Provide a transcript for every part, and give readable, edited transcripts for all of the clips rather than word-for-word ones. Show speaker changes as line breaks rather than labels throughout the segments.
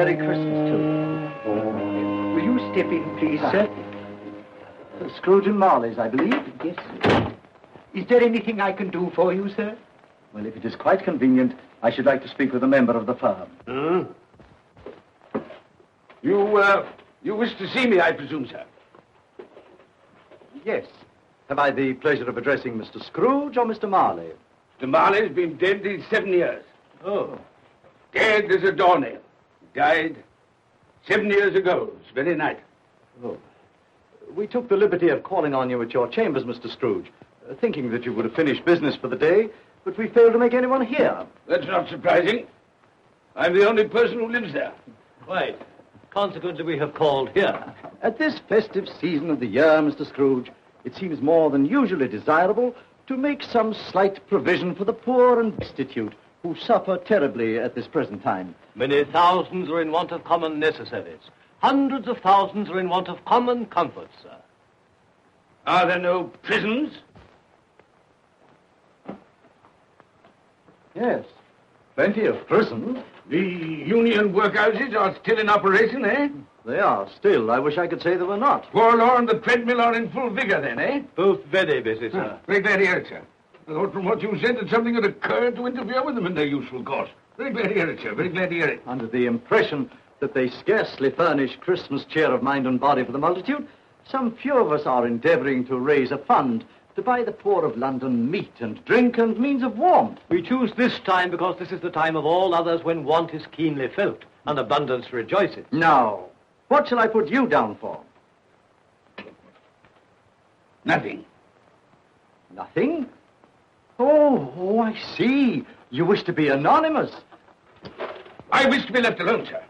Merry Christmas to you.
Will you step in, please, sir?
Scrooge and Marley's, I believe.
Yes, sir. Is there anything I can do for you, sir?
Well, if it is quite convenient, I should like to speak with a member of the firm.
You wish to see me, I presume, sir?
Yes. Have I the pleasure of addressing Mr. Scrooge or Mr. Marley?
Mr. Marley's been dead these 7 years.
Oh.
Dead as a doornail. Died 7 years ago, this very night.
Oh. We took the liberty of calling on you at your chambers, Mr. Scrooge, thinking that you would have finished business for the day, but we failed to make anyone here.
That's not surprising. I'm the only person who lives there.
Quite. Consequently, we have called here.
At this festive season of the year, Mr. Scrooge, it seems more than usually desirable to make some slight provision for the poor and destitute who suffer terribly at this present time.
Many thousands are in want of common necessaries. Hundreds of thousands are in want of common comforts, sir.
Are there no prisons?
Yes, plenty of prisons.
The union workhouses are still in operation, eh?
They are still. I wish I could say they were not.
Warlaw and the treadmill are in full vigor, then, eh?
Both very busy, sir.
Very glad to hear it, sir. I thought from what you said that something had occurred to interfere with them in their useful course. Very glad to hear it, sir. Very glad to hear it.
Under the impression that they scarcely furnish Christmas cheer of mind and body for the multitude, some few of us are endeavoring to raise a fund to buy the poor of London meat and drink and means of warmth.
We choose this time because this is the time of all others when want is keenly felt and abundance rejoices.
Now, what shall I put you down for?
Nothing.
Nothing? Oh, I see. You wish to be anonymous.
I wish to be left alone, sir.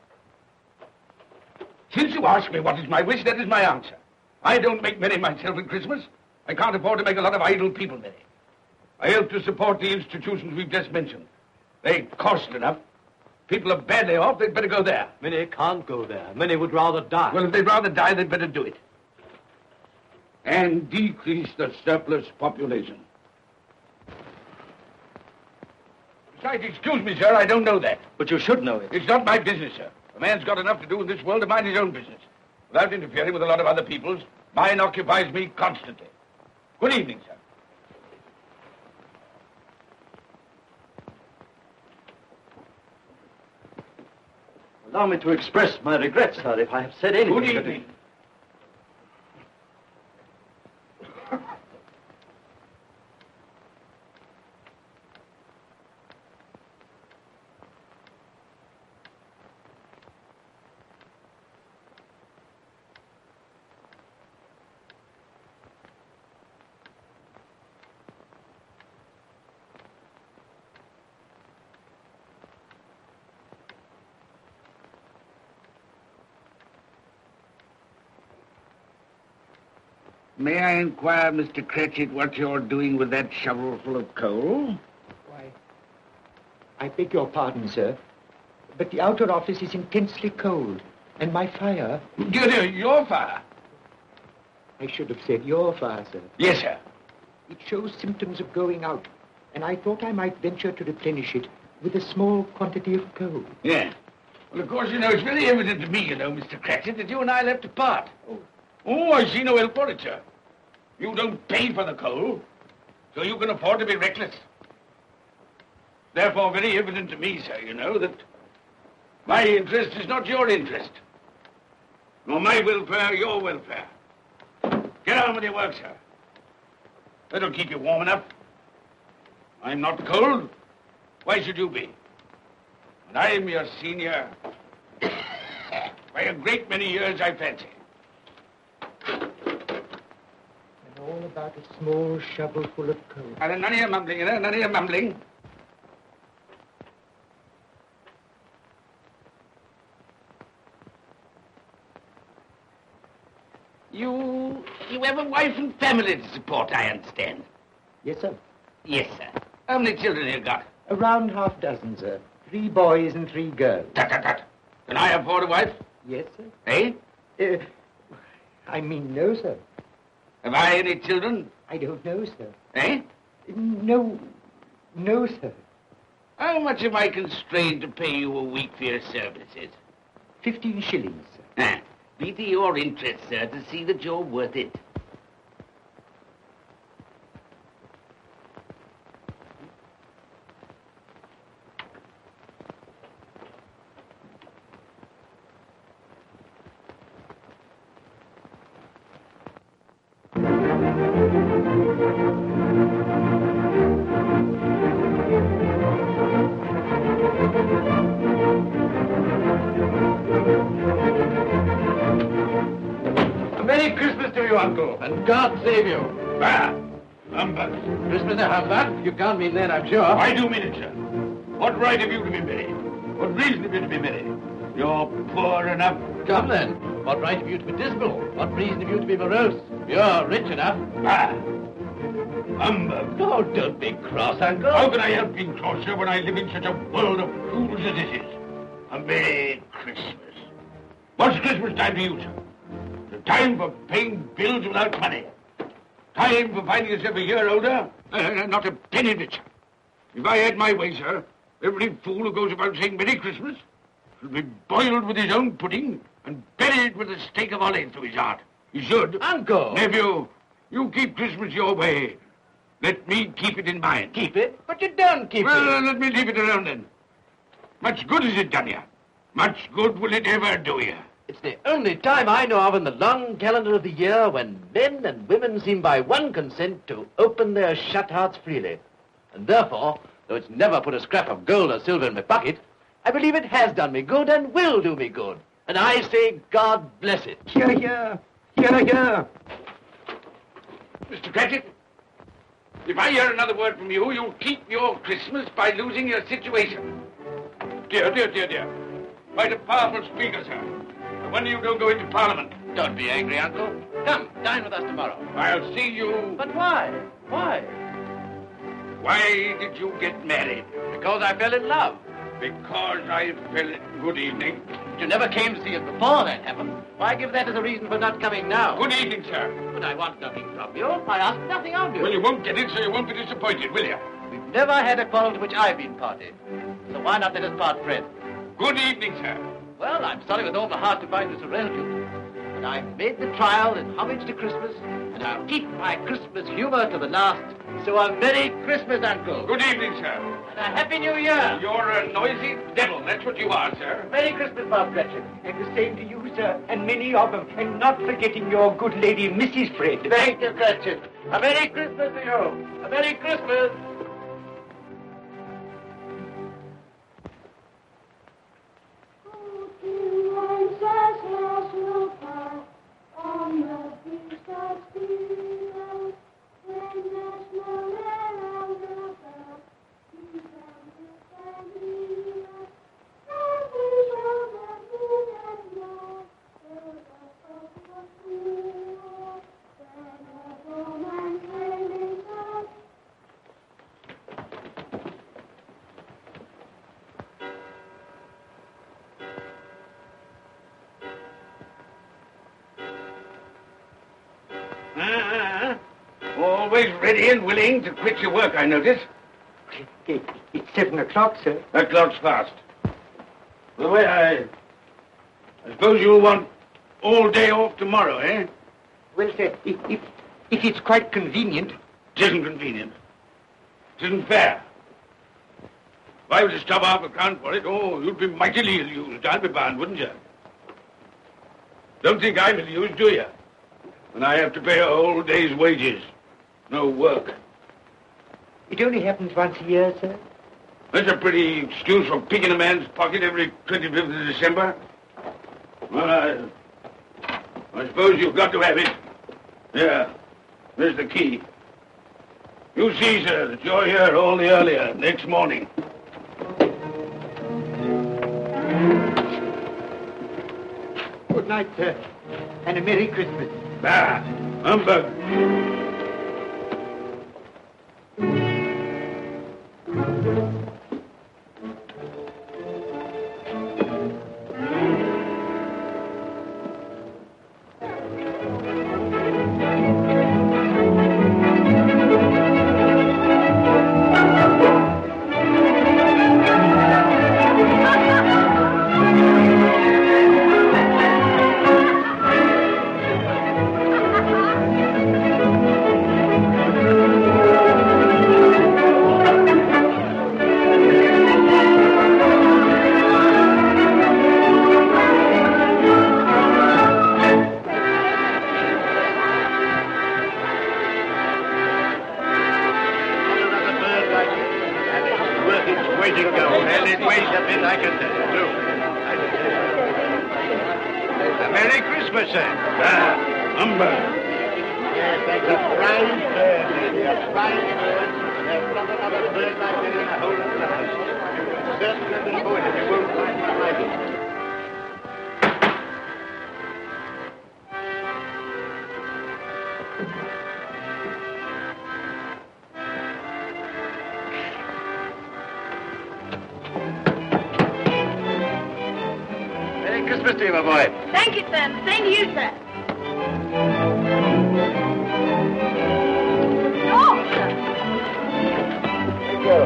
Since you ask me what is my wish, that is my answer. I don't make merry myself at Christmas. I can't afford to make a lot of idle people merry. I help to support the institutions we've just mentioned. They cost enough. People are badly off, they'd better go there.
Many can't go there. Many would rather die.
Well, if they'd rather die, they'd better do it. And decrease the surplus population. Besides, excuse me, sir, I don't know that.
But you should know it.
It's not my business, sir. A man's got enough to do in this world to mind his own business. Without interfering with a lot of other people's, mine occupies me constantly. Good evening, sir.
Allow me to express my regrets, sir, if I have said anything.
Good evening. May I inquire, Mr. Cratchit, what you're doing with that shovel full of coal?
Why, I beg your pardon, sir, but the outer office is intensely cold, and my fire...
Dear, your fire?
I should have said your fire, sir.
Yes, sir.
It shows symptoms of going out, and I thought I might venture to replenish it with a small quantity of coal.
Yeah. Well, of course, it's very evident to me, Mr. Cratchit, that you and I left apart. Oh, I see no help for it, sir. You don't pay for the coal, so you can afford to be reckless. Therefore, very evident to me, sir, that my interest is not your interest. Nor my welfare, your welfare. Get on with your work, sir. That'll keep you warm enough. I'm not cold. Why should you be? And I'm your senior by a great many years, I fancy.
All about a small shovel full of coal.
None of your mumbling, none of your mumbling. You have a wife and family to support, I understand.
Yes, sir.
Yes, sir. How many children you got?
Around half dozen, sir. 3 boys and 3 girls.
Tut. Can I afford a wife?
Yes, sir.
Eh?
I mean, no, sir.
Have I any children?
I don't know, sir.
Eh?
No, sir.
How much am I constrained to pay you a week for your services?
15 shillings, sir.
Be to your interest, sir, to see that you're worth it.
Merry Christmas to you, Uncle, and God save you.
Bah! Humbug.
Christmas a humbug? You can't mean that, I'm sure.
I do mean it, sir. What right have you to be merry? What reason have you to be merry? You're poor enough.
Come then. What right have you to be dismal? What reason have you to be morose? You're rich enough.
Bah! Humbug.
Oh, don't be cross, Uncle.
How can I help being cross, sir, when I live in such a world of fools as this is? A Merry Christmas. What's Christmas time to you, sir? The time for paying bills without money. Time for finding yourself a year older? Not a penny of it, sir. If I had my way, sir, every fool who goes about saying Merry Christmas should be boiled with his own pudding and buried with a stake of olive through his heart. He should.
Uncle!
Nephew, you keep Christmas your way. Let me keep it in mine.
Keep it? But you don't keep
Well, let me leave it alone then. Much good has it done you? Much good will it ever do you?
It's the only time I know of in the long calendar of the year when men and women seem by one consent to open their shut hearts freely. And therefore, though it's never put a scrap of gold or silver in my pocket, I believe it has done me good and will do me good. And I say, God bless it.
Hear, hear. Hear, hear.
Mr. Cratchit, if I hear another word from you, you'll keep your Christmas by losing your situation. Dear, dear, dear, dear. Quite a powerful speaker, sir. No wonder you don't go into Parliament.
Don't be angry, Uncle. Come, dine with us tomorrow.
I'll see you...
But why? Why?
Why did you get married?
Because I fell in love.
Because I fell in... Good evening.
You never came to see us before that happened. Why give that as a reason for not coming now?
Good evening, sir.
But I want nothing from you. I ask nothing of you.
Well, you won't get it, so you won't be disappointed, will you?
We've never had a quarrel to which I've been party. So why not let us part friends?
Good evening, sir.
Well, I'm sorry with all my heart to find this a relative. But I've made the trial in homage to Christmas, and I'll keep my Christmas humor to the last. So a Merry Christmas, Uncle.
Good evening, sir.
And a Happy New Year.
You're a noisy devil, that's what you are, sir.
Merry Christmas, Bob Cratchit.
And the same to you, sir, and many of them. And not forgetting your good lady, Mrs. Fred.
Thank you, Cratchit. A Merry Christmas to you. A Merry Christmas.
Always ready and willing to quit your work, I notice.
It's 7 o'clock, sir.
That clock's fast. By the way, I suppose you'll want all day off tomorrow, eh?
Well, sir, if it's quite convenient.
It isn't convenient. It isn't fair. If I were to stop half a crown for it, oh, you'd be mightily ill-used, I'll be bound, wouldn't you? Don't think I'm ill-used, do you? When I have to pay a whole day's wages. No work.
It only happens once a year, sir.
That's a pretty excuse for picking a man's pocket every 25th of December. Well, I suppose you've got to have it. Yeah, there's the key. You see, sir, that you're here all the earlier next morning.
Good night, sir. And a Merry Christmas.
Bah, humbug. go. And it weighs a bit, I can tell you, too. A Merry Christmas, sir. Humbug.
Yes, that's a fine bird, lady, a fine bird. There's not another bird like that in the whole of the house. You certainly have been born if you won't find one like it. Merry Christmas to you, my boy.
Thank you, sir. Same to you, sir. Oh, sir.
Thank you.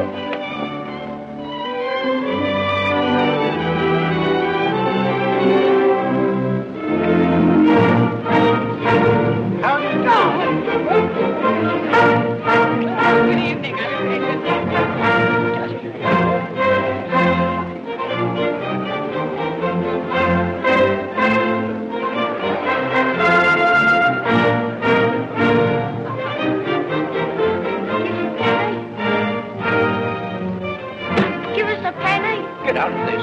How do you do? Good evening. Give us a penny.
Get out of this.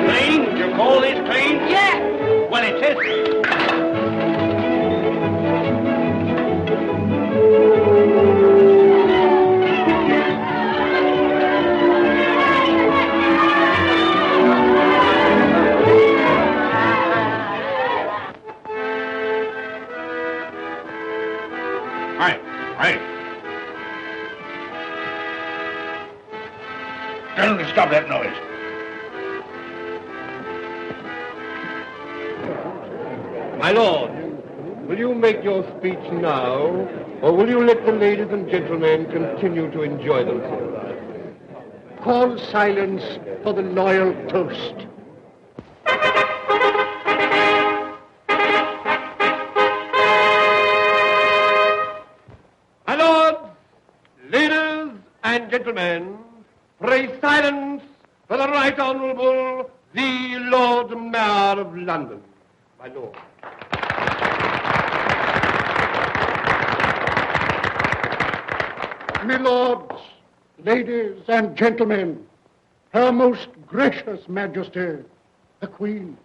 Clean? You call this clean?
Yeah.
Well, it is. Right. Tell them to stop that noise.
My lord, will you make your speech now, or will you let the ladies and gentlemen continue to enjoy themselves?
Call silence for the loyal toast.
My lords, ladies and gentlemen, pray silence for the Right Honourable the Lord Mayor of London. My lord.
My lords, ladies and gentlemen, Her Most Gracious Majesty, the Queen.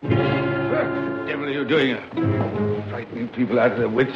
What the devil are you doing? Frightening people out of their wits.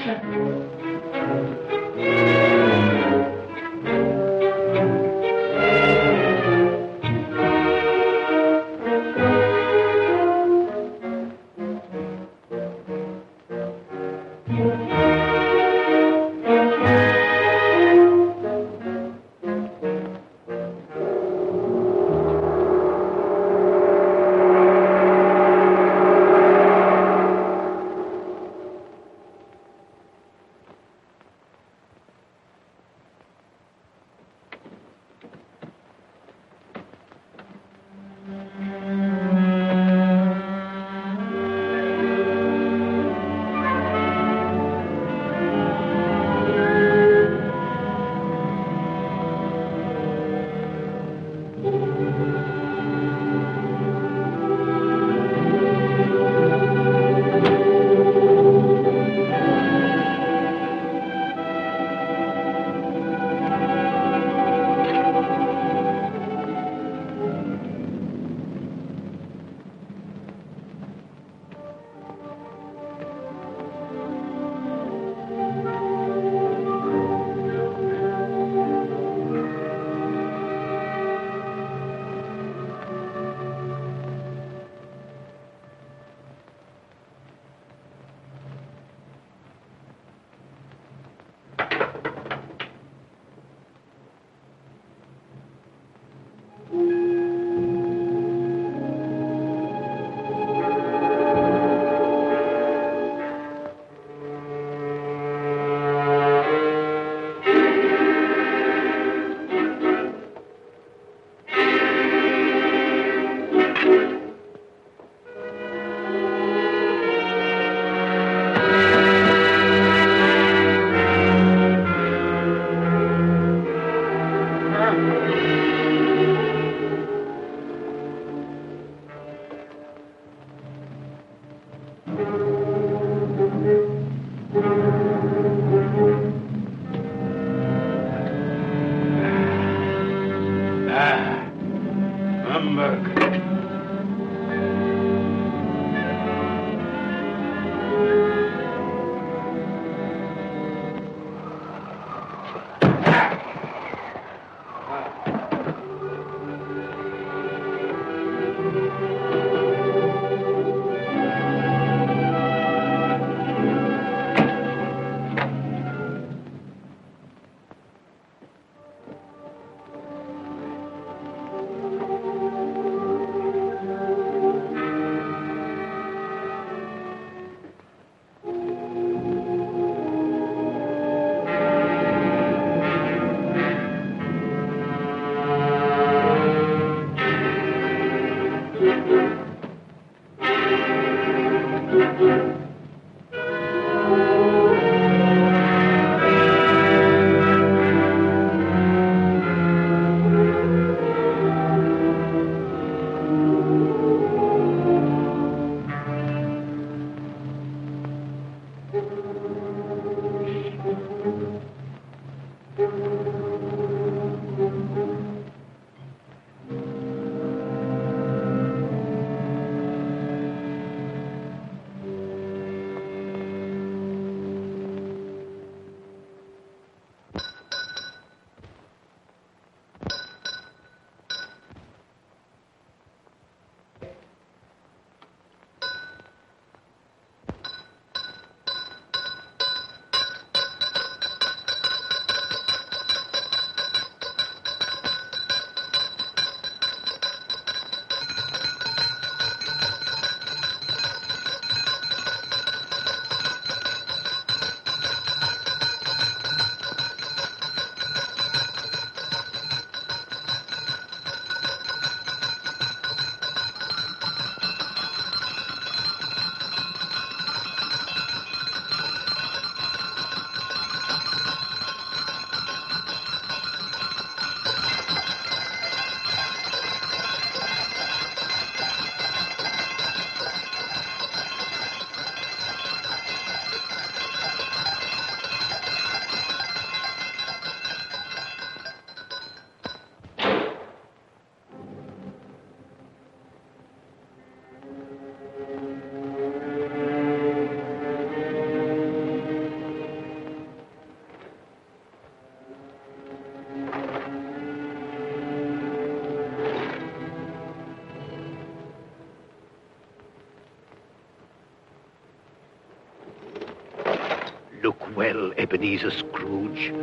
Look well, Ebenezer Scrooge,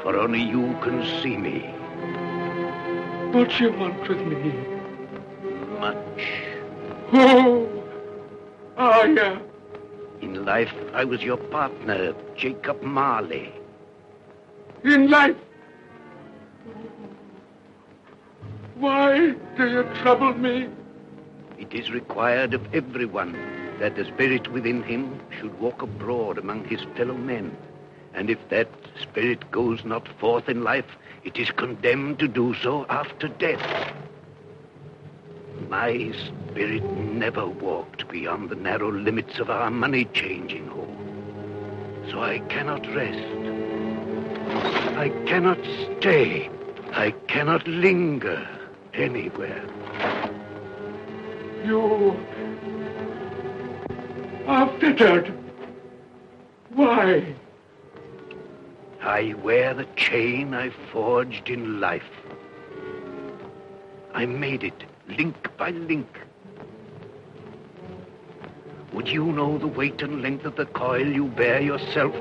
for only you can see me.
What do you want with me?
Much.
Oh, yeah.
In life, I was your partner, Jacob Marley.
In life. Why do you trouble me?
It is required of everyone that the spirit within him should walk abroad among his fellow men. And if that spirit goes not forth in life, it is condemned to do so after death. My spirit never walked beyond the narrow limits of our money-changing hall. So I cannot rest. I cannot stay. I cannot linger anywhere.
You are fettered. Why?
I wear the chain I forged in life. I made it link by link. Would you know the weight and length of the coil you bear yourself?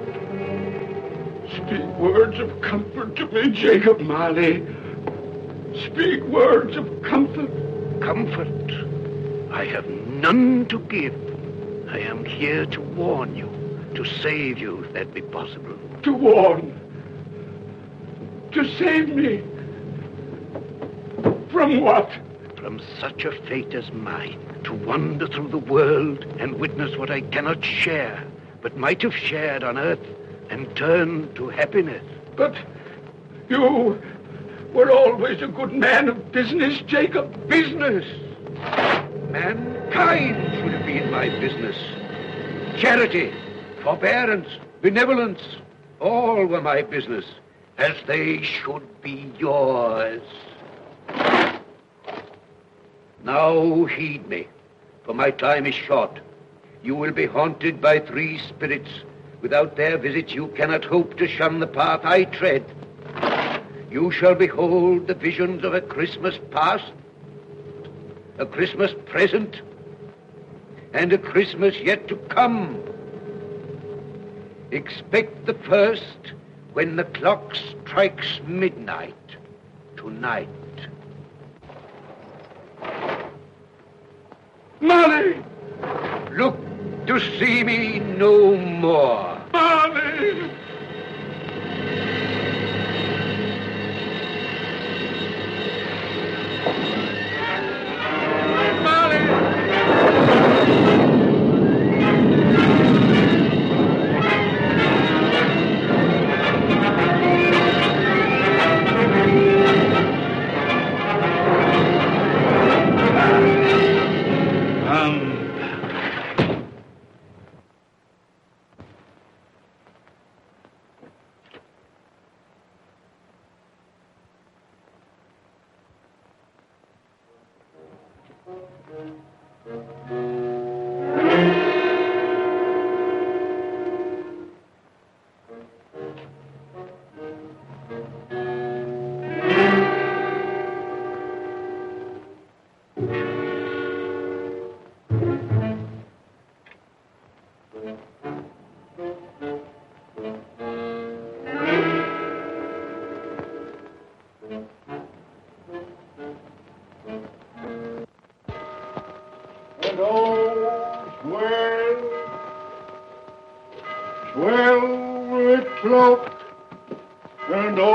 Speak words of comfort to me, Jacob Marley. Speak words of comfort.
Comfort? I have none to give. I am here to warn you, to save you, if that be possible.
To warn. To save me. From what?
From such a fate as mine, to wander through the world and witness what I cannot share, but might have shared on earth and turn to happiness.
But you were always a good man of business, Jacob.
Business? Mankind should have been my business. Charity, forbearance, benevolence, all were my business, as they should be yours. Now heed me, for my time is short. You will be haunted by 3 spirits. Without their visits, you cannot hope to shun the path I tread. You shall behold the visions of a Christmas past, a Christmas present, and a Christmas yet to come. Expect the first when the clock strikes midnight tonight.
Marley!
Look to see me no more.
Marley!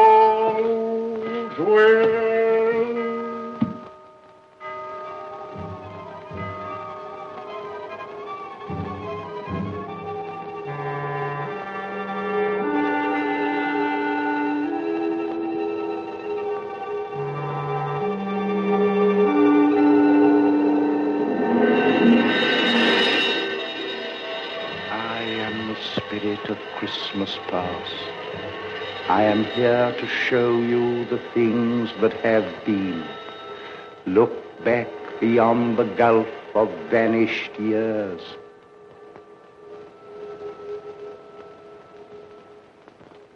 all's well.
Spirit of Christmas past. I am here to show you the things that have been. Look back beyond the gulf of vanished years.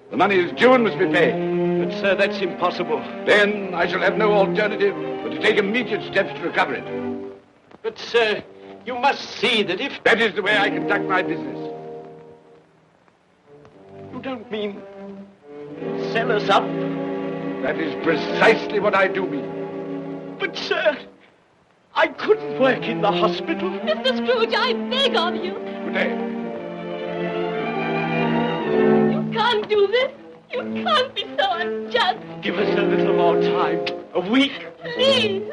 The money is due and must be paid.
But, sir, that's impossible.
Then I shall have no alternative but to take immediate steps to recover it.
But, sir, you must see that if...
That is the way I conduct my business.
You don't mean sell us up?
That is precisely what I do mean.
But, sir, I couldn't work in the hospital.
Mr. Scrooge, I beg of you.
Good day.
You can't do this. You can't be so unjust.
Give us a little more time. A week.
Please.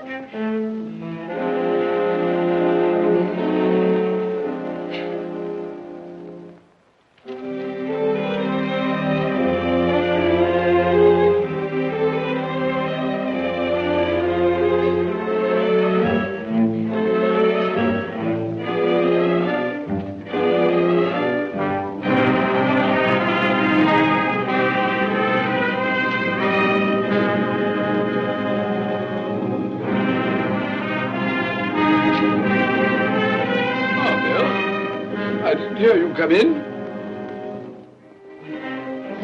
Here you come in.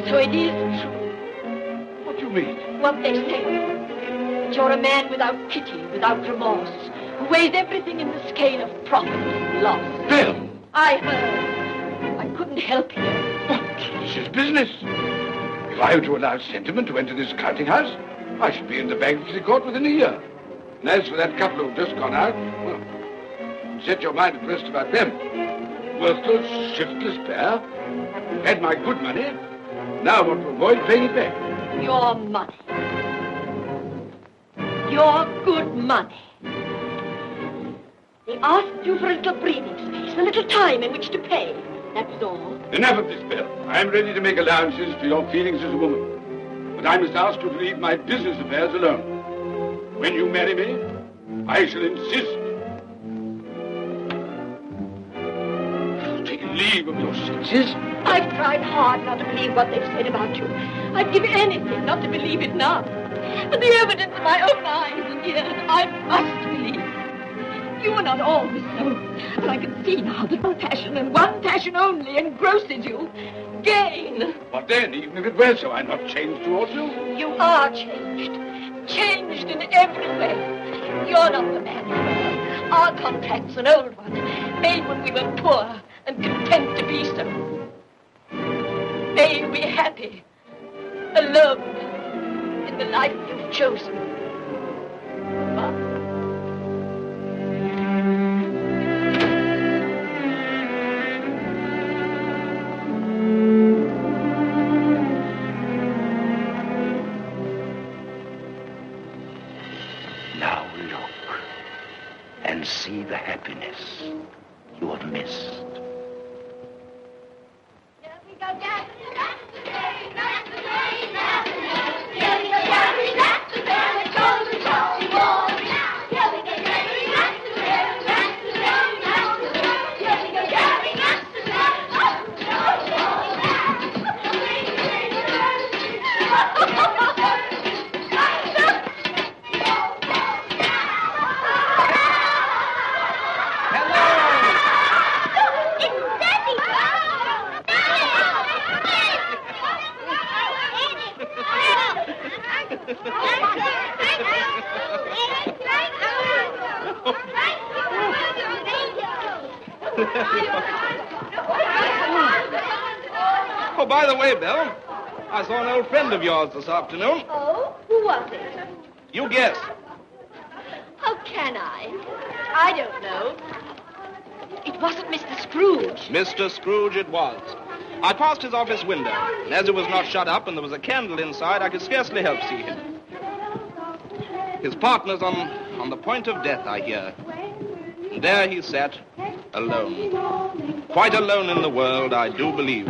So it is true.
What do you mean?
What they say. That you're a man without pity, without remorse, who weighs everything in the scale of profit and loss.
Bill!
I heard. I couldn't help hearing.
But this is business. If I were to allow sentiment to enter this counting house, I should be in the bankruptcy court within a year. And as for that couple who've just gone out, well, set your mind at rest about them. Worthless, shiftless pair. Had my good money. Now I want to avoid paying it back.
Your money. Your good money. They asked you for a little breathing space, a little time in which to pay. That was all.
Enough of this, Bill. I am ready to make allowances for your feelings as a woman. But I must ask you to leave my business affairs alone. When you marry me, I shall insist. Take leave of your senses.
I've tried hard not to believe what they've said about you. I'd give anything not to believe it now. But the evidence of my own eyes and ears, I must believe. You are not always so. But I can see now that one passion and one passion only engrosses you. Gain.
But then, even if it were so, I'm not changed towards you.
You are changed. Changed in every way. You're not the man you were. Our contract's an old one, made when we were poor and content to be so. May you be happy, alone, in the life you've chosen.
Now look and see the happiness you have missed.
Oh, by the way, Bill, I saw an old friend of yours this afternoon.
Oh? Who was it?
You guess.
How can I? I don't know. It wasn't Mr. Scrooge.
Mr. Scrooge it was. I passed his office window, and as it was not shut up and there was a candle inside, I could scarcely help see him. His partner's on the point of death, I hear. And there he sat, alone. Quite alone in the world, I do believe.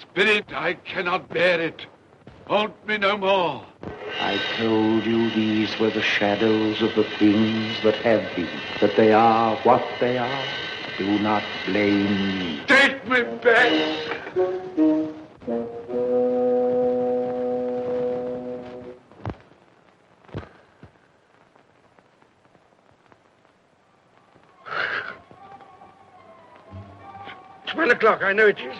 Spirit, I cannot bear it. Haunt me no more.
I told you these were the shadows of the things that have been, that they are what they are. Do not blame me.
Take me back.
It's 1 o'clock, I know it is.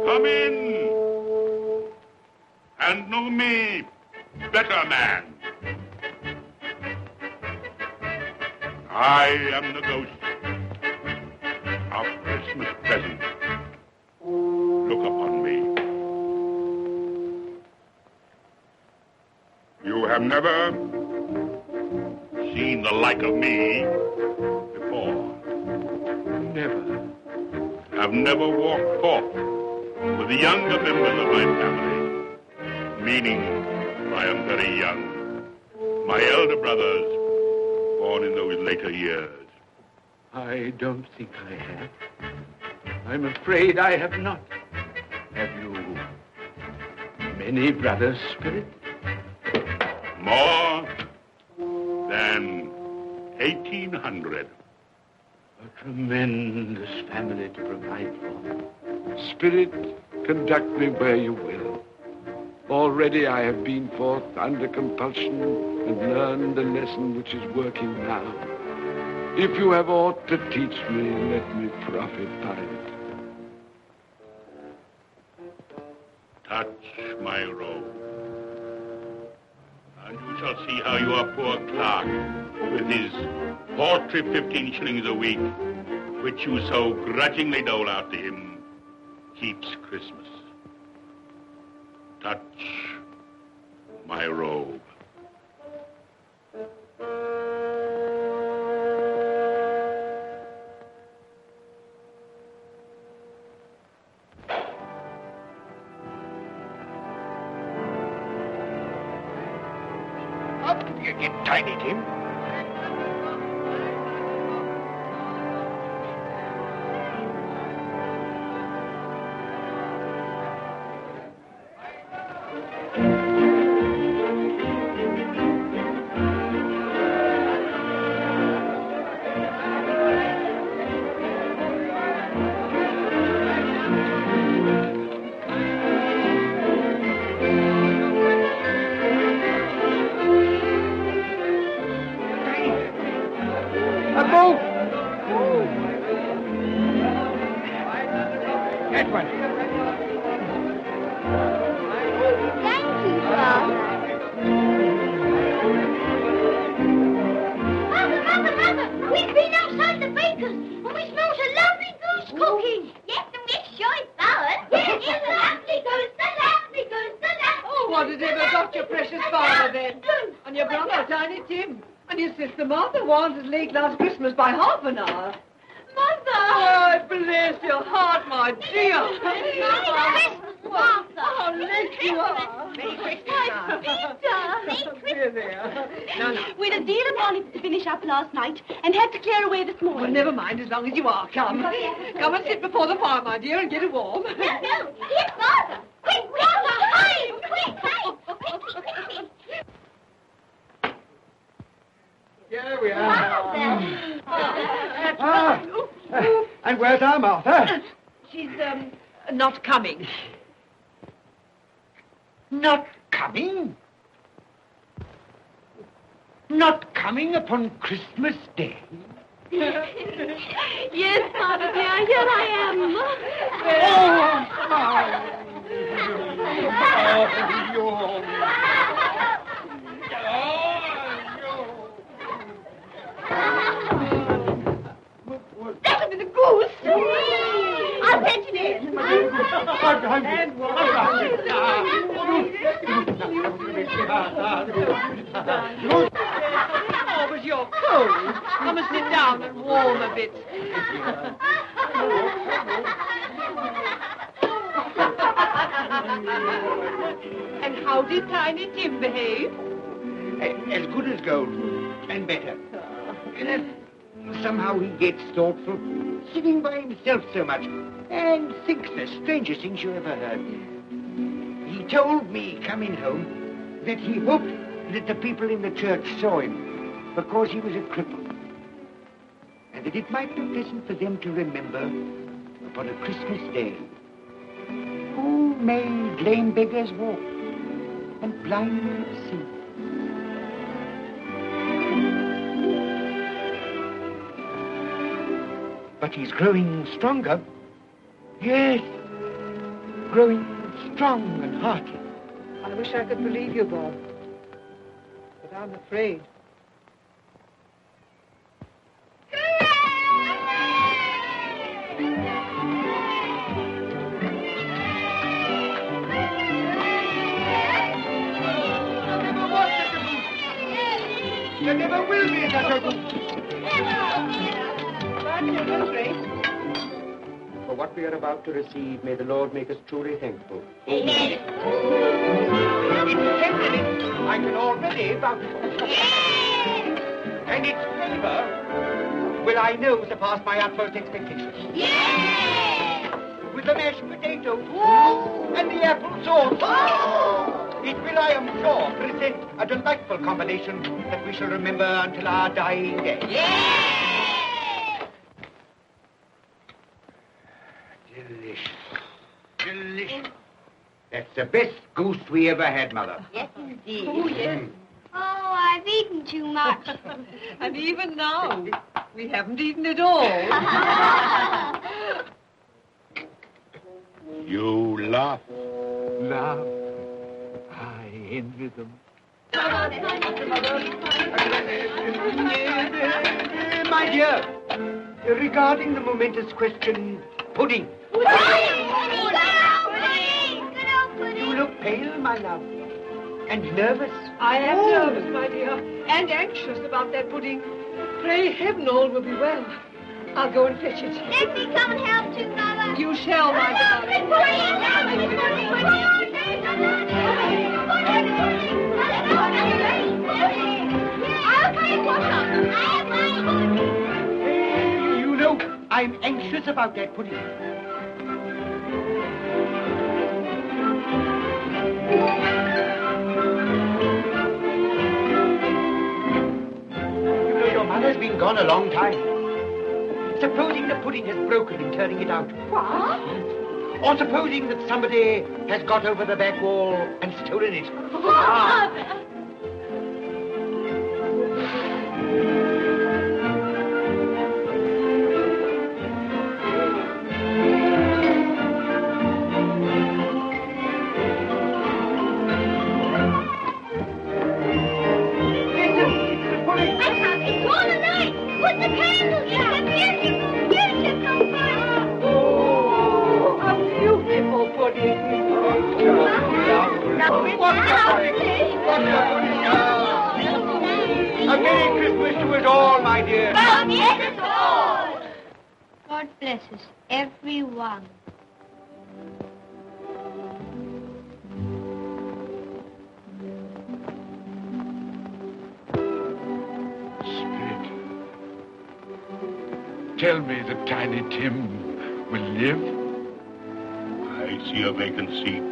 Come in and know me, better man. I am the ghost of Christmas present. Look upon me. You have never seen the like of me before.
Never.
Have never walked forth with the younger members of my family, meaning I am very young. My elder brothers, born in those later years.
I don't think I have. I'm afraid I have not. Have you many brothers, Spirit?
More than 1,800.
A tremendous family to provide for. Spirit, conduct me where you will. Already I have been forth under compulsion and learned the lesson which is working now. If you have aught to teach me, let me profit by it.
Touch my robe, and you shall see how your poor clerk, with his paltry 15 shillings a week, which you so grudgingly dole out to him, keeps Christmas. Touch my robe.
How did you get tiny, Tim? That one.
Thank you, Father. Mother, we've been outside the baker's and we smelled a lovely goose cooking. Yes, and we're sure it's ours. Yes, it's a lovely goose, the lovely goose, the lovely
Oh, what has ever got your precious father then? And your brother, Tiny Tim? And your sister Martha was as late last Christmas by half an hour.
Mother!
Oh, bless your heart, my dear.
Merry Christmas, Martha.
Oh, late you are.
Merry Christmas, Peter.
Dear, dear. No.
We had a deal upon it to finish up last night and had to clear away this morning.
Well, never mind, as long as you are come. Come and sit before the fire, my dear, and get it warm.
No. Here's Martha. Quick, Martha, hide. Quick.
Here we are.
And where's our Martha? She's, not coming.
Not coming? Not coming upon Christmas Day?
Yes, Father dear, here I am. That would be the goose. I'll fetch it in.
Oh, but you're cold. Come and sit down and warm a bit. And how did Tiny Tim behave?
As good as gold, and better. Somehow he gets thoughtful, sitting by himself so much, and thinks the strangest things you ever heard. He told me, coming home, that he hoped that the people in the church saw him, because he was a cripple. And that it might be pleasant for them to remember, upon a Christmas day, who made lame beggars walk, and blind men see. But he's growing stronger. Yes, growing strong and hearty.
I wish I could believe you, Bob. But I'm afraid.
There never will be such a goose. For what we are about to receive, may the Lord make us truly thankful.
Amen.
It's 10 minutes. I can already vouch for it. And its flavor will, I know, surpass my utmost expectations. With the mashed potato and the apple sauce, it will, I am sure, present a delightful combination that we shall remember until our dying day. Delicious. Delicious. That's the best goose we ever had, Mother.
Yes, indeed.
Oh, yes.
Oh, I've eaten too much.
And even now, we haven't eaten it all.
You laugh.
Laugh. I envy them. My dear, regarding the momentous question, pudding. You look pale, my love, and nervous.
I am nervous, my dear, and anxious about that pudding. Pray heaven all will be well. I'll go and fetch it.
Let me come and help too, Mother.
You shall, my darling.
You know, I'm anxious about that pudding. You know, your mother's been gone a long time. Supposing the pudding has broken in turning it out.
What?
Or supposing that somebody has got over the back wall and stolen it.
Father!
A Merry Christmas to us all, my dear.
God bless us all. God bless us, every one.
Spirit, tell me that Tiny Tim will live.
I see a vacant seat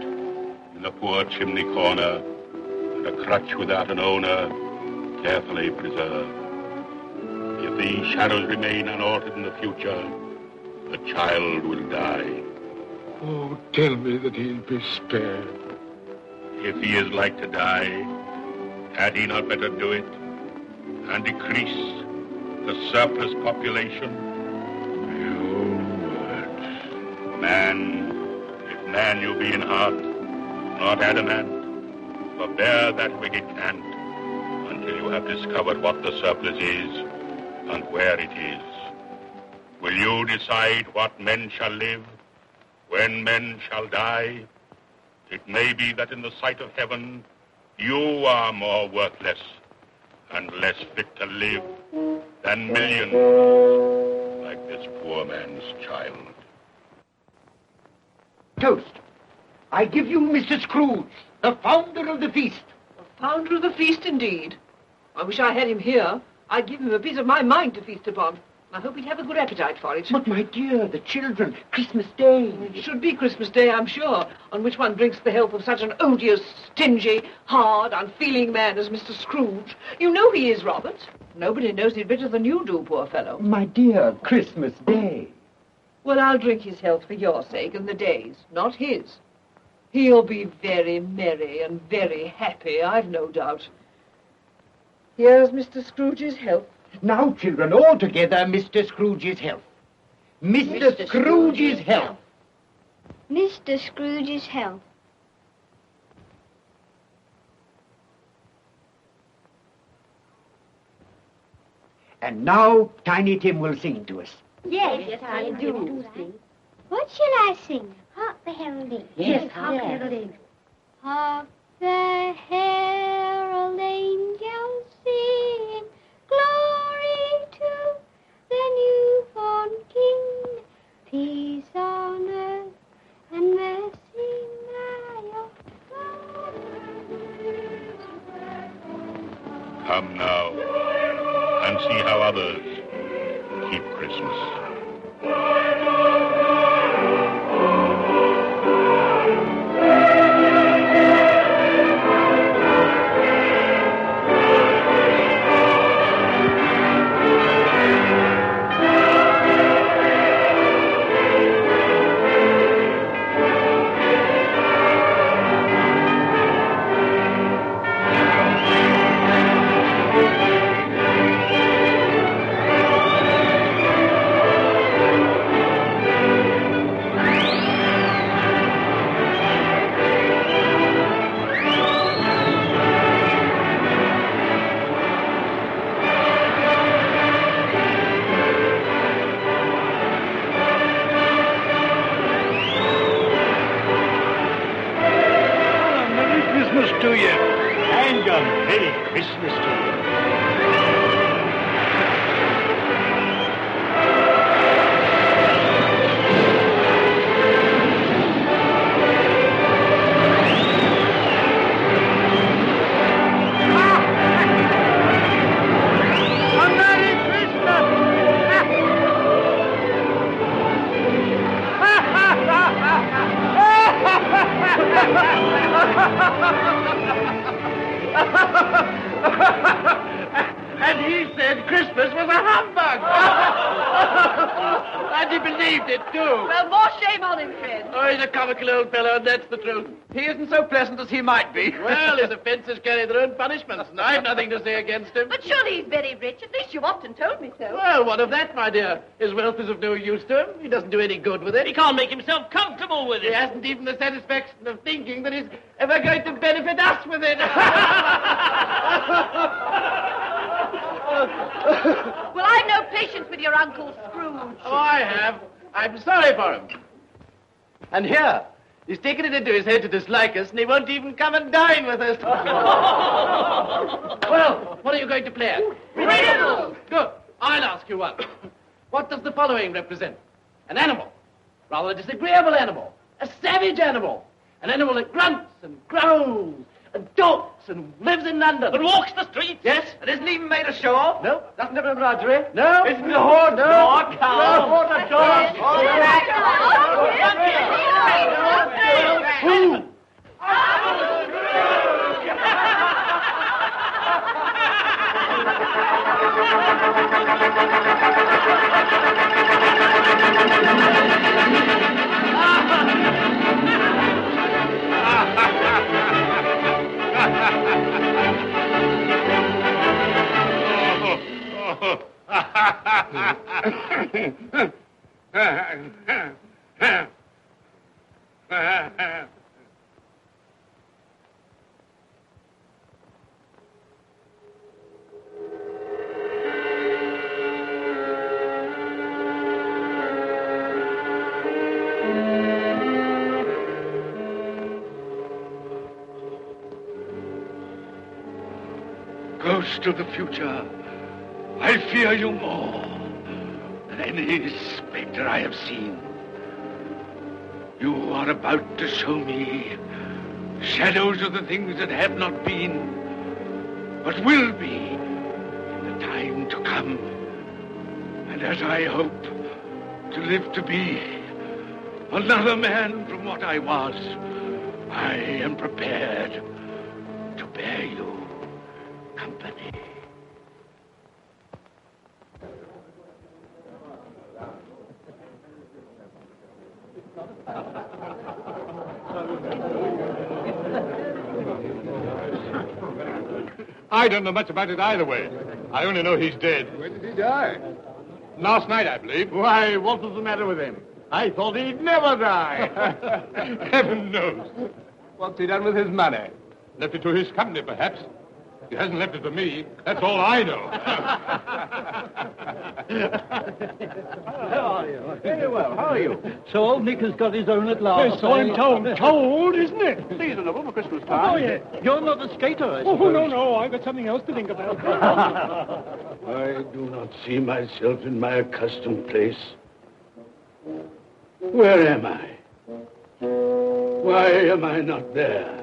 in the poor chimney corner, and a crutch without an owner, carefully preserved. If these shadows remain unaltered in the future, the child will die.
Oh, tell me that he'll be spared.
If he is like to die, had he not better do it and decrease the surplus population?
Your words.
Man, if man you be in heart, not adamant, forbear that wicked cant until you have discovered what the surplus is and where it is. Will you decide what men shall live, when men shall die? It may be that in the sight of heaven, you are more worthless and less fit to live than millions like this poor man's child.
Toast. I give you Mr. Scrooge, the founder of the feast.
The founder of the feast, indeed. I wish I had him here. I'd give him a piece of my mind to feast upon. I hope he'd have a good appetite for it.
But, my dear, the children, Christmas Day.
It should be Christmas Day, I'm sure, on which one drinks the health of such an odious, stingy, hard, unfeeling man as Mr. Scrooge. You know he is, Robert. Nobody knows it better than you do, poor fellow.
My dear, Christmas Day.
Well, I'll drink his health for your sake and the day's, not his. He'll be very merry and very happy, I've no doubt. Here's Mr. Scrooge's health.
Now, children, all together, Mr. Scrooge's health. Mr. Scrooge's health.
Mr. Scrooge's health.
And now, Tiny Tim will sing to us.
Yes, I do. What shall I sing? Hark the heralding.
Yes,
hark the heralding. Hark the herald angels sing, glory to the newborn King, peace on earth and mercy nigh of God.
Come now and see how others keep Christmas.
And he said Christmas was a humbug. And he believed it, too.
Well, more shame on him, Fred.
Oh, he's a comical old fellow, and that's the truth.
He isn't so pleasant as he might be.
Well, his offences carry their own punishments, and I've nothing to say against him.
But surely he's very rich. At least you've often told me so.
Well, what of that, my dear? His wealth is of no use to him. He doesn't do any good with it.
He can't make himself comfortable with
He
it.
hasn't even the satisfaction of thinking that he's ever going to benefit us with it.
Well, I've no patience with your Uncle Scrooge.
Oh, I have. I'm sorry for him. And here, he's taken it into his head to dislike us, and he won't even come and dine with us. Well, what are you going to play at?
Riddles.
Good. I'll ask you one. What does the following represent? An animal. Rather a disagreeable animal. A savage animal. An animal that grunts and growls and talks and lives in London.
But walks the streets.
Yes?
And isn't even made a show of.
No, doesn't have a menagerie. No.
Isn't a horse
No.
nor a cow.
No, not a dog. Who?
Ghost of the future, I fear you more than any spectre I have seen. You are about to show me shadows of the things that have not been, but will be in the time to come. And as I hope to live to be another man from what I was, I am prepared to bear you company.
I don't know much about it either way. I only know he's dead.
When did he die?
Last night, I believe.
Why, what was the matter with him? I thought he'd never die.
Heaven knows.
What's he done with his money?
Left it to his company, perhaps. He hasn't left it to me. That's all I know.
How are you? Very well. How are you?
So old Nick has got his own at last.
Yes, so I'm told. Told, isn't it?
Seasonable for Christmas time.
Oh, yeah.
You're not a skater, I suppose.
Oh, no. I've got something else to think about.
I do not see myself in my accustomed place. Where am I? Why am I not there?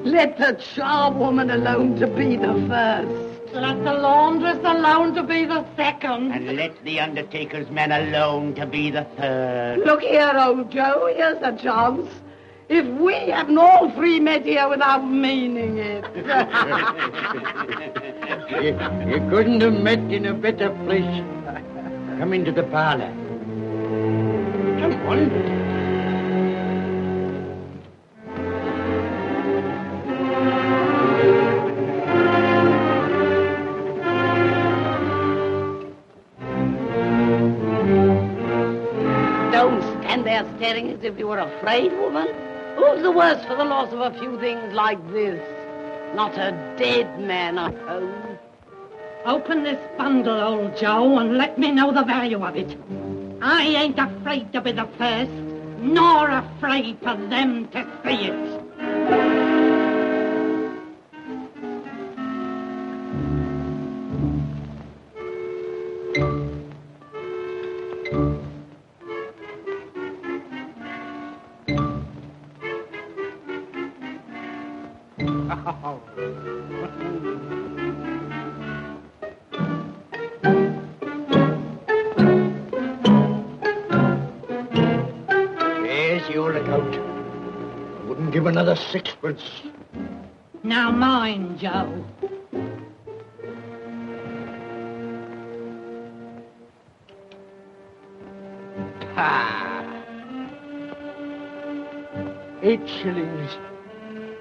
Let the charwoman alone to be the first.
Let the laundress alone to be the second.
And let the undertaker's man alone to be the third.
Look here, old Joe, here's a chance. If we haven't all three met here without meaning it.
You couldn't have met in a better place. Come into the parlor. Come on.
Staring as if you were afraid, woman? Who's the worse for the loss of a few things like this? Not a dead man, I suppose.
Open this bundle, old Joe, and let me know the value of it. I ain't afraid to be the first, nor afraid for them to see it.
There's your lookout. I wouldn't give another sixpence.
Now mind, Joe.
Ah. 8 shillings.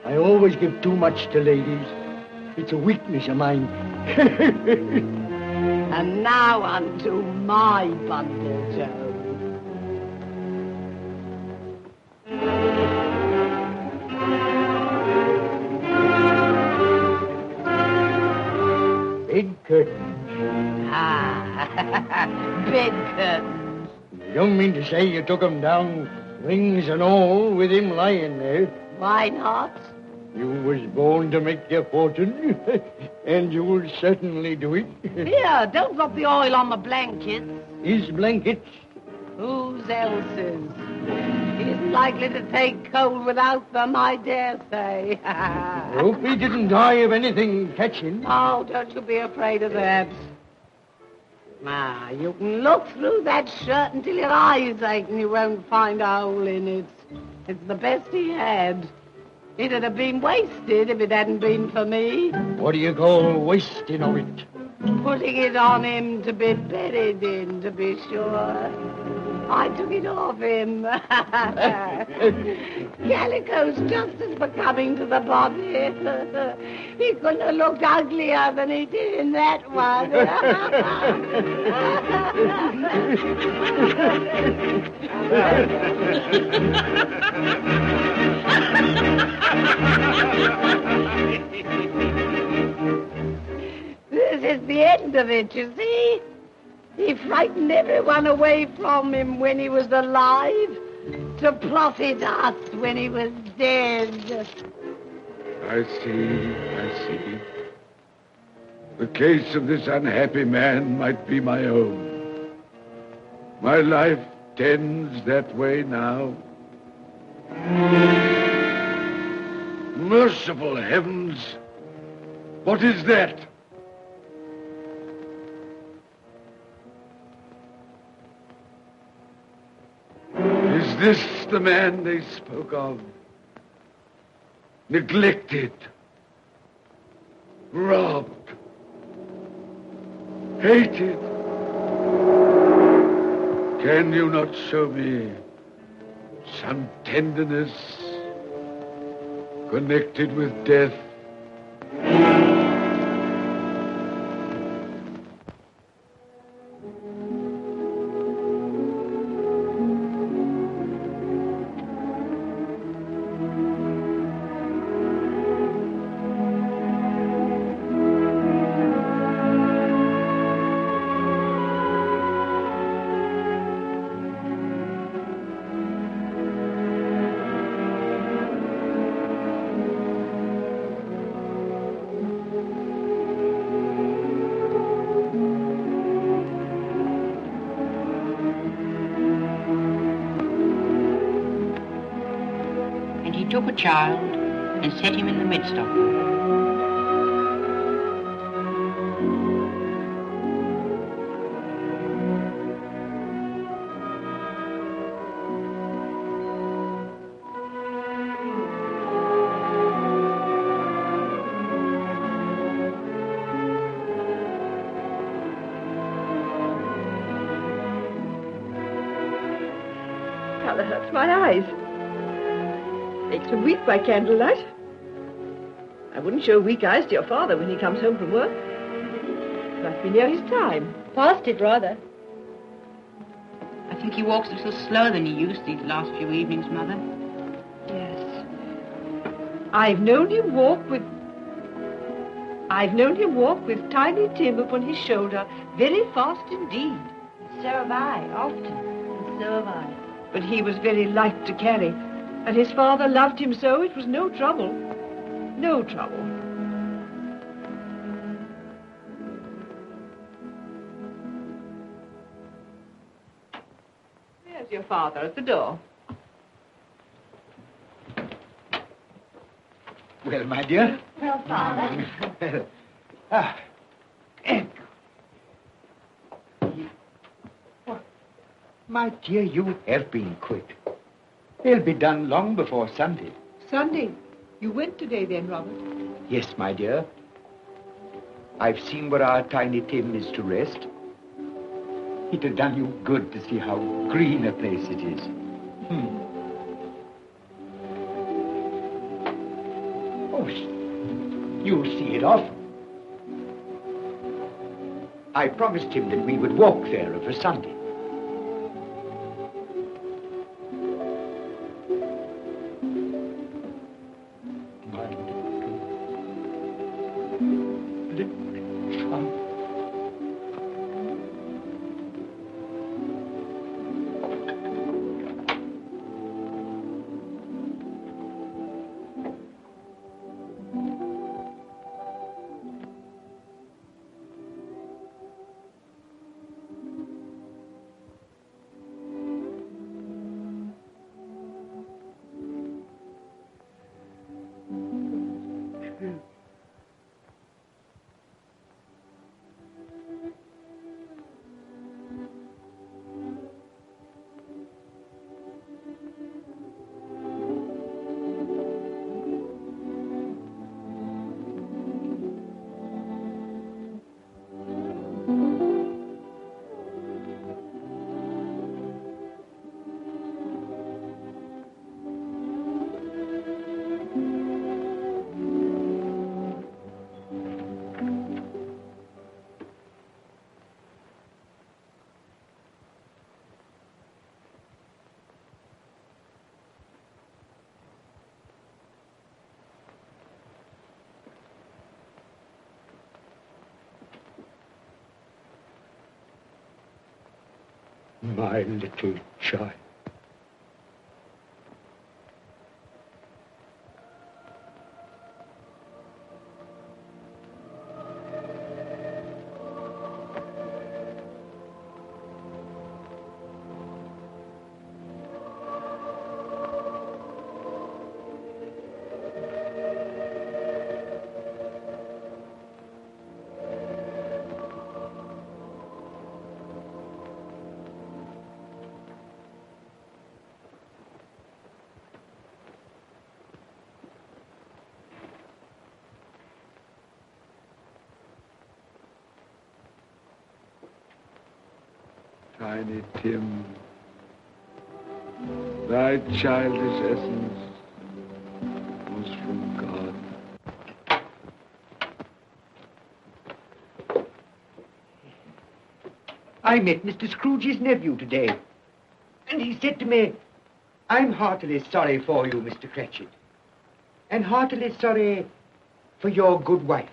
I always give too much to ladies. It's a weakness of mine.
And now unto my bundle, Joe.
Bed curtains.
Ah, bed curtains.
You don't mean to say you took 'em down, rings and all, with him lying there?
Why not?
You was born to make your fortune, and you'll certainly do it.
Here, don't drop the oil on the blankets.
His blankets?
Whose else's? He isn't likely to take cold without them, I dare say.
Hope he didn't die of anything catching.
Oh, don't you be afraid of that. Ah, you can look through that shirt until your eyes ache and you won't find a hole in it. It's the best he had. It'd have been wasted if it hadn't been for me.
What do you call wasting of it?
Putting it on him to be buried in, to be sure. I took it off him. Calico's just as becoming to the body. He couldn't have looked uglier than he did in that one. This is the end of it, you see. He frightened everyone away from him when he was alive, to profit us when he was dead.
I see. The case of this unhappy man might be my own. My life tends that way now. Merciful heavens! What is that? Is this the man they spoke of? Neglected, robbed, hated. Can you not show me some tenderness connected with death?
Took a child and set him in the midst of them.
Colour hurts my eyes. Makes me weak by candlelight. I wouldn't show weak eyes to your father when he comes home from work. It must be near his time.
Past it, rather. I think he walks a little slower than he used these last few evenings, Mother.
Yes. I've known him walk with Tiny Tim upon his shoulder, very fast indeed.
So have I, often. And so have I.
But he was very light to carry. And his father loved him so, it was no trouble. No trouble. There's your father at the door.
Well, my dear.
Well, Father.
My dear, you have been quick. They'll be done long before Sunday.
Sunday? You went today then, Robert?
Yes, my dear. I've seen where our Tiny Tim is to rest. It'd have done you good to see how green a place it is. Oh, You'll see it often. I promised him that we would walk there of a Sunday. My little child.
Tiny Tim, thy childish essence was from God.
I met Mr. Scrooge's nephew today, and he said to me, "I'm heartily sorry for you, Mr. Cratchit, and heartily sorry for your good wife."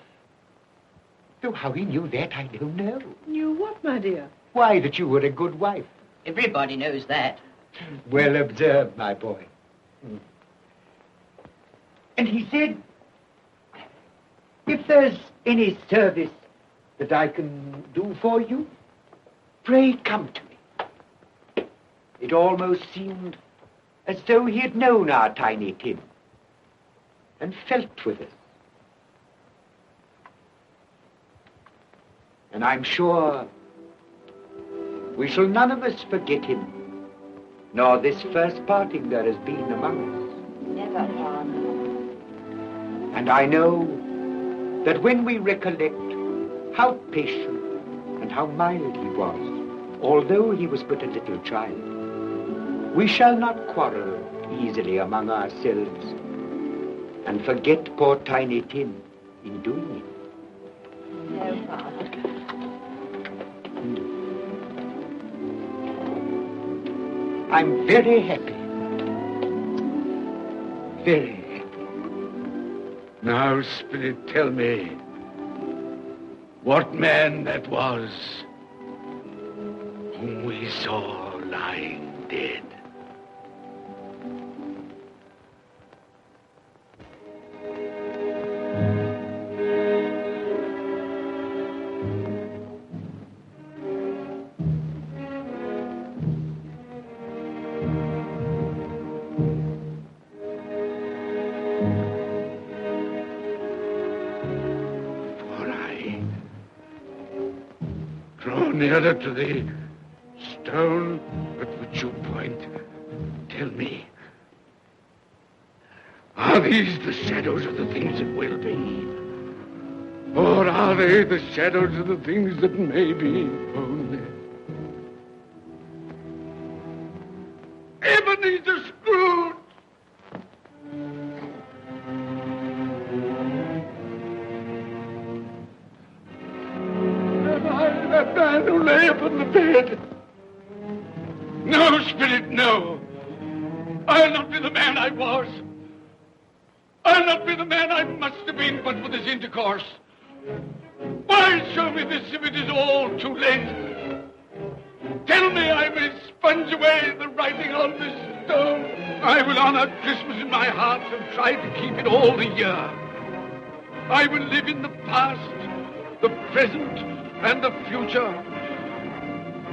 Though how he knew that, I don't know.
Knew what, my dear?
Why, that you were a good wife.
Everybody knows that.
Well observed, my boy. And he said, if there's any service that I can do for you, pray come to me. It almost seemed as though he had known our Tiny Tim and felt with us. And I'm sure we shall none of us forget him, nor this first parting there has been among us.
Never, Father.
And I know that when we recollect how patient and how mild he was, although he was but a little child, we shall not quarrel easily among ourselves and forget poor Tiny Tim in doing it.
No, Father.
I'm very happy. Very happy.
Now, Spirit, tell me what man that was whom we saw lying dead. Nearer to the stone at which you point, tell me, are these the shadows of the things that will be? Or are they the shadows of the things that may be only? Ebenezer Scrooge! That man who lay upon the bed. No, Spirit, no. I'll not be the man I was. I'll not be the man I must have been but for this intercourse. Why show me this if it is all too late? Tell me I may sponge away the writing on this stone. I will honor Christmas in my heart and try to keep it all the year. I will live in the past, the present, and the future.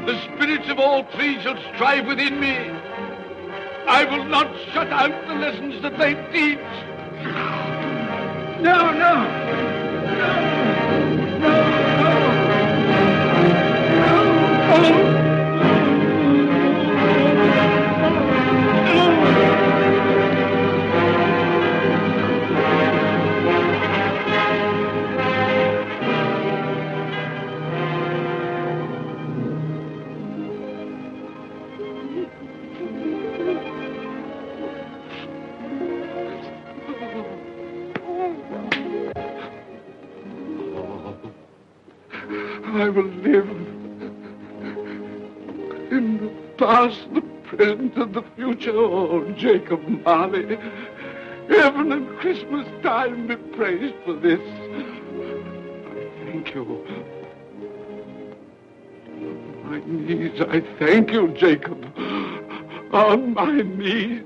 The spirits of all three shall strive within me. I will not shut out the lessons that they teach. No, no. I will live in the past, the present, and the future. Oh, Jacob Marley, heaven and Christmas time be praised for this. I thank you. On my knees, I thank you, Jacob. On my knees.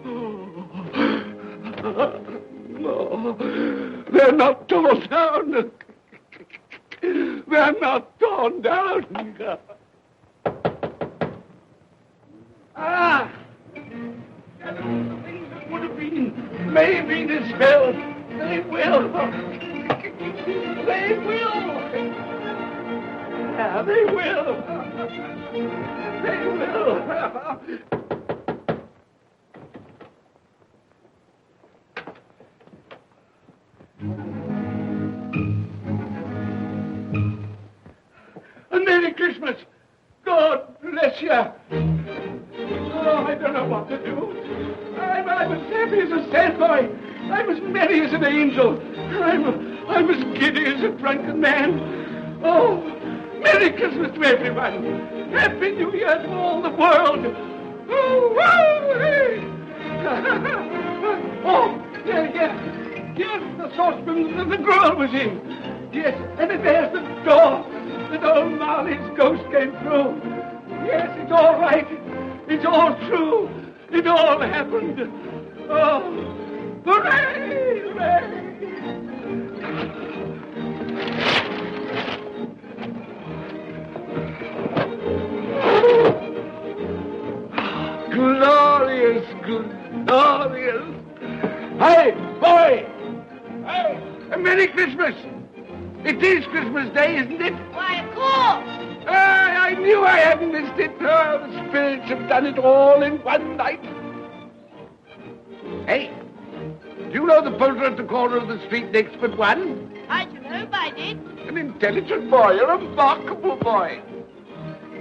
Oh, no, they're not torn down. They're not torn down. Ah! Things that would have been may be dispelled. They will. They will. Yeah, they will. They will. A Merry Christmas. God bless you. Oh, I don't know what to do. I'm as happy as a sandboy. I'm as merry as an angel. I'm as giddy as a drunken man. Oh, Merry Christmas to everyone. Happy New Year to all the world. Oh, wow, hey. Oh, yes, the saucepan that the girl was in. Yes, and there's the door that old Marley's ghost came through. Yes, it's all right. It's all true. It all happened. Oh, hooray, hooray. Glorious, glorious. Hey, boy! Hey, a Merry Christmas! It is Christmas Day, isn't it?
Why, of course.
I knew I hadn't missed it. Oh, the spirits have done it all in one night. Hey, do you know the poultry at the corner of the street next but one?
I should hope I did.
An intelligent boy, a remarkable boy.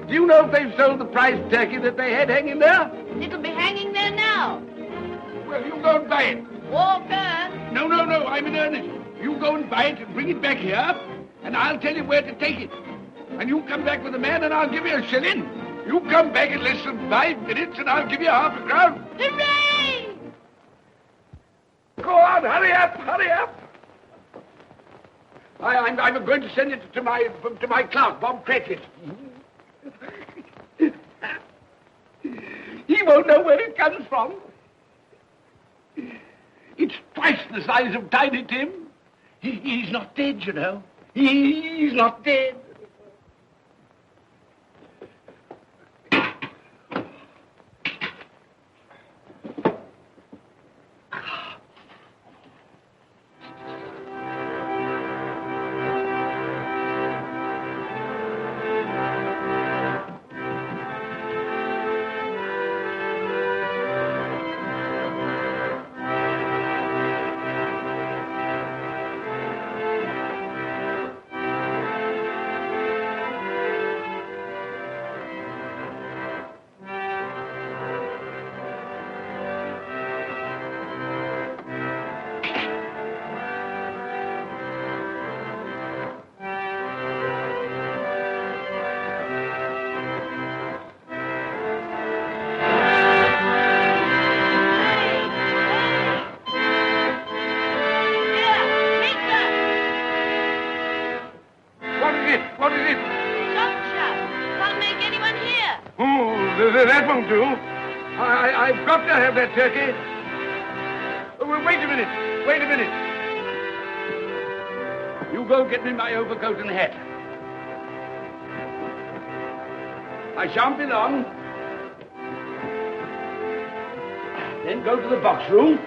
Do you know if they've sold the prize turkey that they had hanging there?
It'll be hanging there now.
Well, you go and buy it.
Walker.
No, I'm in earnest. You go and buy it and bring it back here, and I'll tell you where to take it. And you come back with the man, and I'll give you a shilling. You come back in less than 5 minutes, and I'll give you half a crown.
Hooray!
Go on, hurry up, hurry up. I'm going to send it to my clerk, Bob Cratchit. He won't know where it comes from. It's twice the size of Tiny Tim. He's not dead, you know. He's not dead. What is it?
Shop shut. Can't make anyone hear.
Oh, that won't do. I've got to have that turkey. Oh, wait a minute. Wait a minute. You go get me my overcoat and hat. I shan't be long. Then go to the box room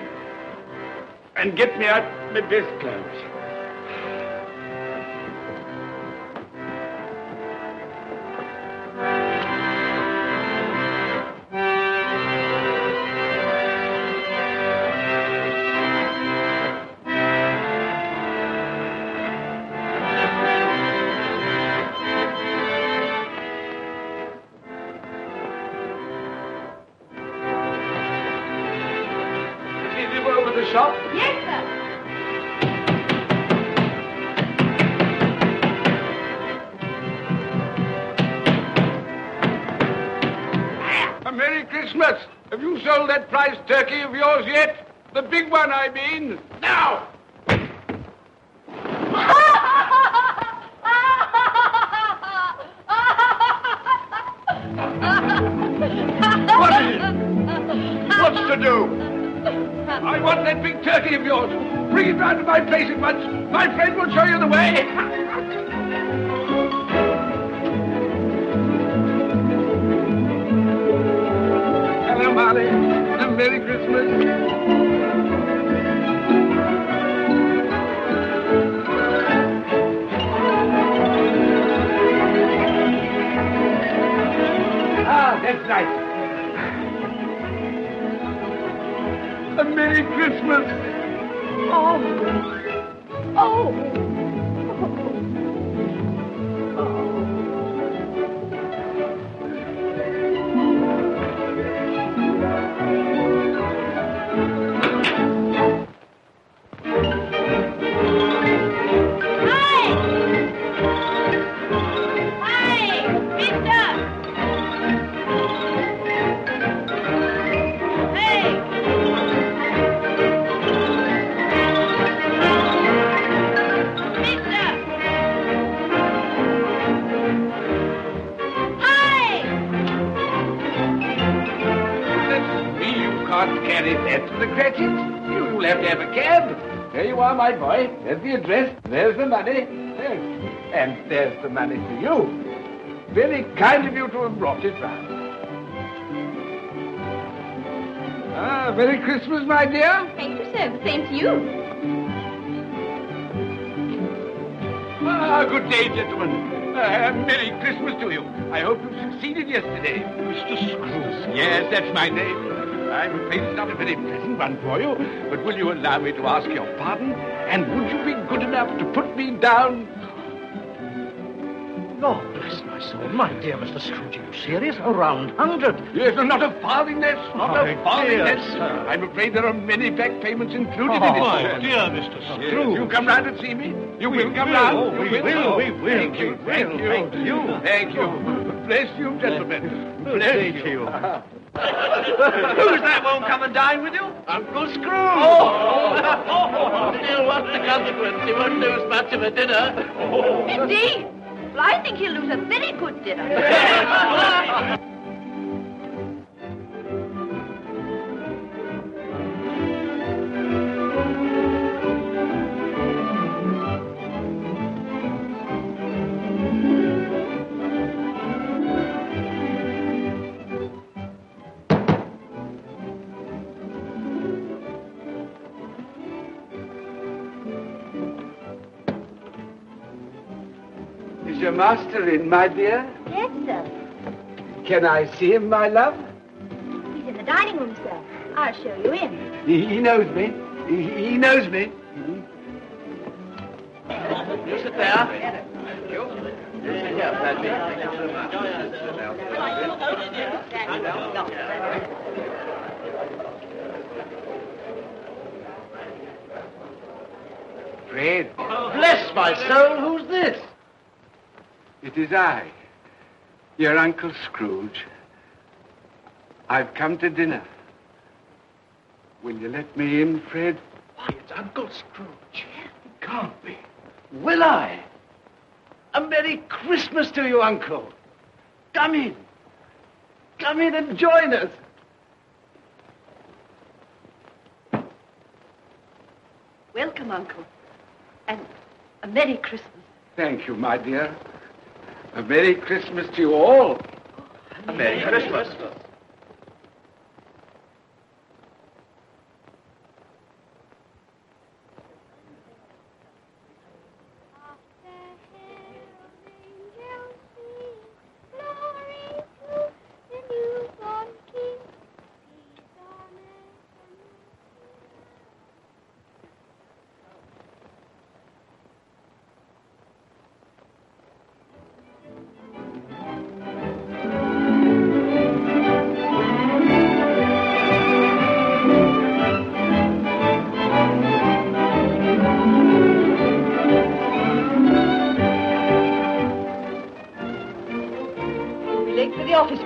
and get me out my best clothes. Shop?
Yes, sir.
A Merry Christmas! Have you sold that prize turkey of yours yet? The big one, I mean. Now! What is it? What's to do? I want that big turkey of yours. Bring it round to my place at once. My friend will show you the way. Hello, Molly. And Merry Christmas. That's right. A Merry Christmas. You'll have to have a cab. There you are, my boy. There's the address. There's the money. Yes. And there's the money for you. Very kind of you to have brought it round. Merry Christmas, my dear.
Thank you, sir. The same to you.
Good day, gentlemen. Merry Christmas to you. I hope you succeeded yesterday. Mr. Scrooge. Yes, that's my name. I'm afraid it's not a very pleasant one for you, but will you allow me to ask your pardon? And would you be good enough to put me down?
Lord bless my soul. My dear Mr. Scrooge, are you serious? A round 100?
Yes, not a farthing less. Not a farthing
dear,
less.
sir.
I'm afraid there are many back payments included in it.
My dear Mr. Scrooge.
Yes, you come round and see me? You will come round?
We will.
Thank you. Thank you. Bless you, gentlemen. Bless you.
Who's that won't come and dine with you?
Uncle Scrooge! Still, what's the consequence? He won't lose much of a dinner.
Indeed. Well, I think he'll lose a very good dinner.
Is your master in, my dear?
Yes, sir.
Can I see him, my love?
He's in the dining room, sir. I'll show you in.
He knows me. He knows me.
You sit there. You sit here, Paddy. Thank you so much.
Fred.
Bless my soul, who's this?
It is I, your Uncle Scrooge. I've come to dinner. Will you let me in, Fred?
Why, it's Uncle Scrooge. It can't be. Will I?
A Merry Christmas to you, Uncle. Come in. Come in and join us.
Welcome, Uncle. And a Merry Christmas.
Thank you, my dear. A Merry Christmas to you all.
A Merry Christmas.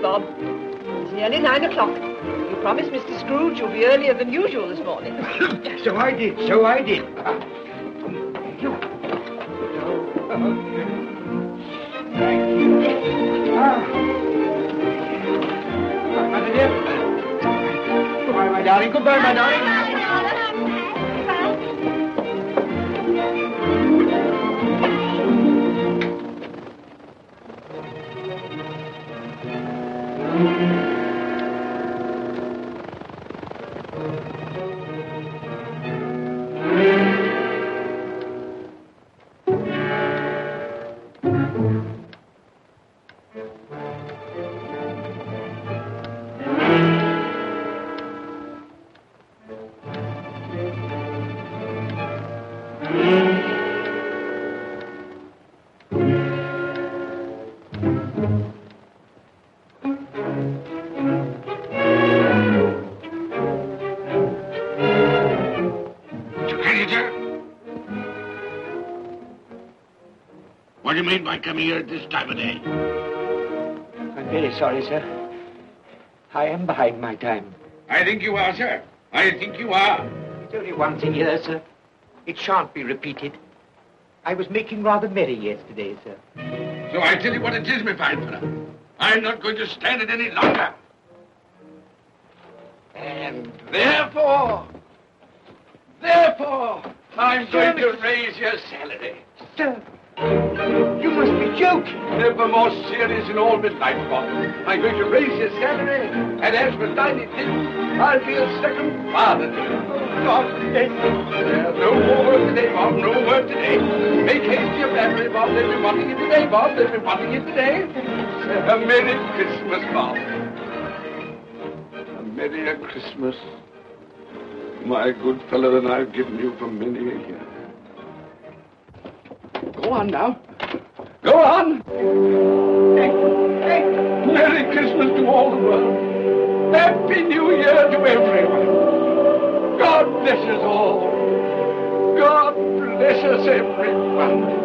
Bob. It's nearly 9 o'clock. You promised Mr. Scrooge you'll be earlier than usual this morning.
So I did. Thank you. Thank you. Mother dear. Goodbye, my darling. Goodbye, my darling.
What do you mean by coming here at this time of day?
I'm very sorry, sir. I am behind my time.
I think you are, sir. I think you are.
It's only once a year, sir. It shan't be repeated. I was making rather merry yesterday, sir.
So I tell you what it is, my fine fellow. I'm not going to stand it any longer. And therefore, I'm going to raise your salary.
Sir, you must be joking.
Never more serious in all my life, Bob. I'm going to raise your salary, and as for Tiny Tim, I'll be a second father to you. God bless you. No more work today, Bob. No work today. Make haste to your family, Bob. They'll be wanting you today, Bob. They'll be wanting you today. A Merry Christmas, Bob.
A Merry Christmas, my good fellow, than I've given you for many a year. Go on now. Go on. Merry Christmas to all the world. Happy New Year to everyone. God bless us all. God bless us, everyone.